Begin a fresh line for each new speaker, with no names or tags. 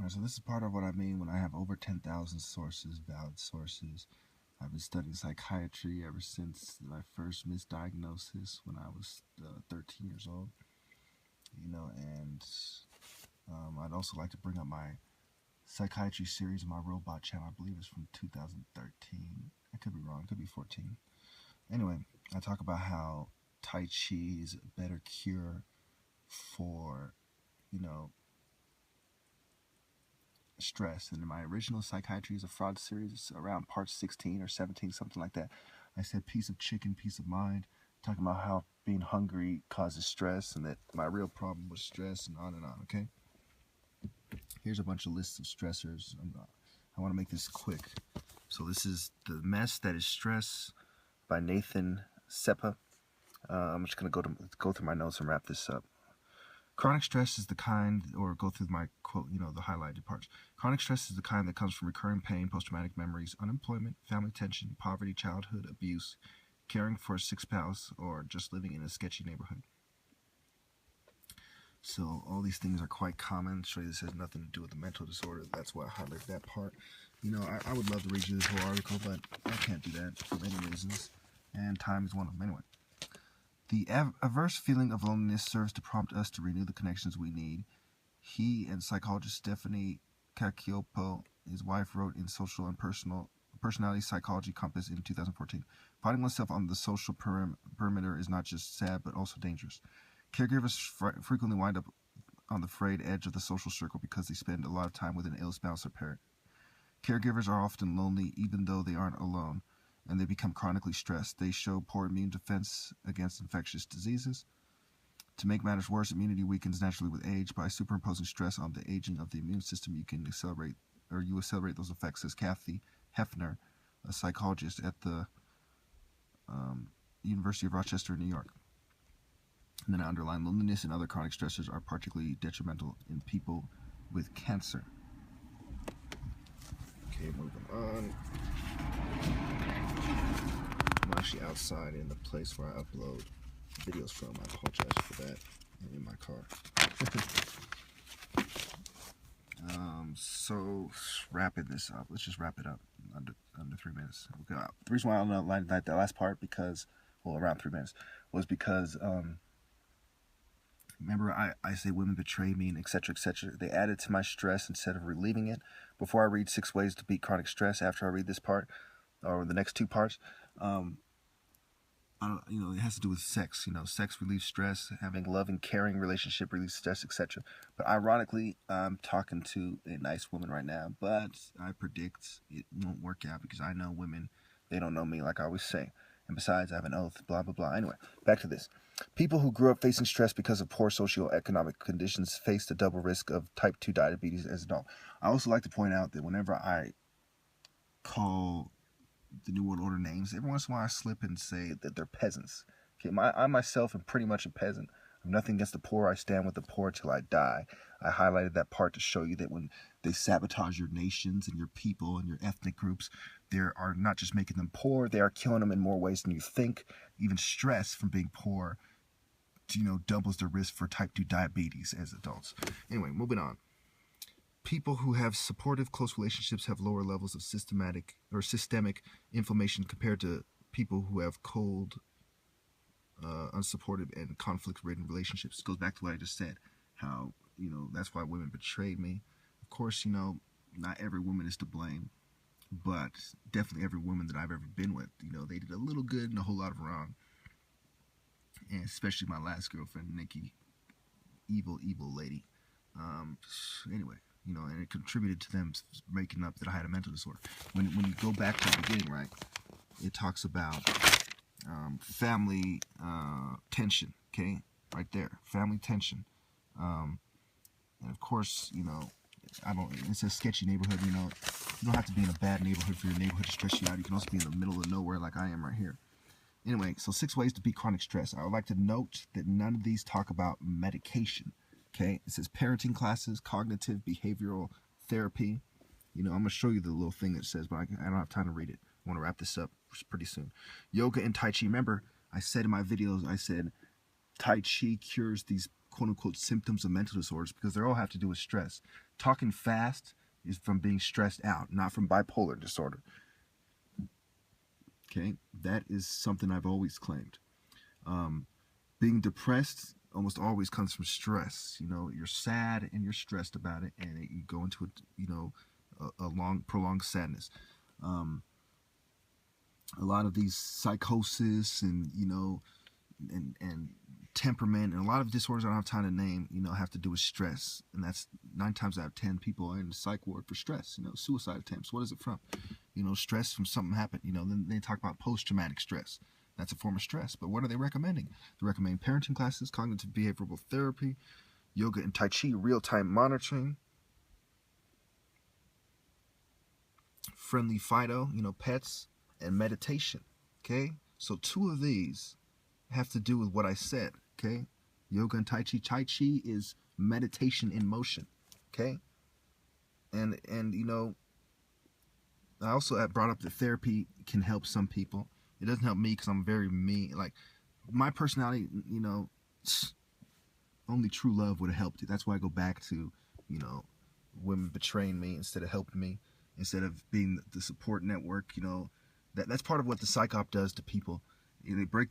Alright, so this is part of what I mean when I have over 10,000 sources, valid sources. I've been studying psychiatry ever since my first misdiagnosis when I was 13 years old. And I'd also like to bring up my psychiatry series on my robot channel. I believe it's from 2013. I could be wrong, it could be 14. Anyway, I talk about how Tai Chi is a better cure for, stress. And in my original Psychiatry is a Fraud series, around part 16 or 17, something like that, I said piece of chicken, peace of mind, talking about how being hungry causes stress and that my real problem was stress, and on, okay? Here's a bunch of lists of stressors. I want to make this quick. So this is The Mess That Is Stress by Nathan Seppa. I'm just going to go through my notes and wrap this up. Chronic stress is the kind, or go through my quote, the highlighted parts. Chronic stress is the kind that comes from recurring pain, post-traumatic memories, unemployment, family tension, poverty, childhood abuse, caring for a sick spouse, or just living in a sketchy neighborhood. So all these things are quite common. Show you this has nothing to do with the mental disorder. That's why I highlighted that part. I would love to read you this whole article, but I can't do that for many reasons, and time is one of them. Anyway. The averse feeling of loneliness serves to prompt us to renew the connections we need. He and psychologist Stephanie Cacioppo, his wife, wrote in Social and Personality Psychology Compass in 2014. Finding oneself on the social perimeter is not just sad, but also dangerous. Caregivers frequently wind up on the frayed edge of the social circle because they spend a lot of time with an ill spouse or parent. Caregivers are often lonely even though they aren't alone, and they become chronically stressed. They show poor immune defense against infectious diseases. To make matters worse, immunity weakens naturally with age. By superimposing stress on the aging of the immune system, you accelerate those effects, says Kathy Hefner, a psychologist at the University of Rochester, New York. And then I underline, loneliness and other chronic stressors are particularly detrimental in people with cancer. Okay, moving on. I'm actually outside in the place where I upload videos from. I apologize for that. I'm in my car. So wrapping this up. Let's just wrap it up under 3 minutes. Okay. The reason why I outlined that last part around 3 minutes, was because remember I say women betray me and etc. etc. They added to my stress instead of relieving it. Before I read 6 ways to beat chronic stress, after I read this part or the next 2 parts, it has to do with sex. Sex relieves stress. Having love and caring relationship relieves stress, etc. But ironically, I'm talking to a nice woman right now, but I predict it won't work out because I know women, they don't know me, like I always say. And besides, I have an oath, blah, blah, blah. Anyway, back to this. People who grew up facing stress because of poor socioeconomic conditions face the double risk of type 2 diabetes as an adult. I also like to point out that whenever I call the New World Order names, every once in a while I slip and say that they're peasants. Okay, I myself am pretty much a peasant. I have nothing against the poor. I stand with the poor till I die. I highlighted that part to show you that when they sabotage your nations and your people and your ethnic groups, they are not just making them poor, they are killing them in more ways than you think. Even stress from being poor, doubles the risk for type 2 diabetes as adults. Anyway, moving on. People who have supportive, close relationships have lower levels of systemic inflammation compared to people who have cold, unsupportive, and conflict-ridden relationships. It goes back to what I just said, how, that's why women betrayed me. Of course, not every woman is to blame, but definitely every woman that I've ever been with, they did a little good and a whole lot of wrong. And especially my last girlfriend, Nikki, evil, evil lady. Anyway. And it contributed to them making up that I had a mental disorder. When you go back to the beginning, right, it talks about family tension, okay, right there, family tension. And of course, it's a sketchy neighborhood, you don't have to be in a bad neighborhood for your neighborhood to stress you out. You can also be in the middle of nowhere like I am right here. Anyway, so 6 ways to beat chronic stress. I would like to note that none of these talk about medication. Okay, it says parenting classes, cognitive behavioral therapy. I'm going to show you the little thing that says, but I don't have time to read it. I want to wrap this up pretty soon. Yoga and Tai Chi. Remember, I said in my videos, Tai Chi cures these quote-unquote symptoms of mental disorders because they all have to do with stress. Talking fast is from being stressed out, not from bipolar disorder. Okay, that is something I've always claimed. Being depressed almost always comes from stress. You know, you're sad and you're stressed about it, and you go into a long, prolonged sadness. Um, a lot of these psychosis and and temperament and a lot of disorders I don't have time to name, have to do with stress, and that's 9 times out of 10 people are in the psych ward for stress. Suicide attempts. What is it from? Stress from something happened. Then they talk about post-traumatic stress. That's a form of stress. But what are they recommending? They recommend parenting classes, cognitive behavioral therapy, yoga and Tai Chi, real-time monitoring, friendly Fido, pets, and meditation. Okay? So 2 of these have to do with what I said. Okay? Yoga and Tai Chi. Tai Chi is meditation in motion. Okay? And I also brought up that therapy can help some people. It doesn't help me because I'm very me. Like, my personality, only true love would have helped you. That's why I go back to, women betraying me instead of helping me, instead of being the support network. That's part of what the psych op does to people. They break down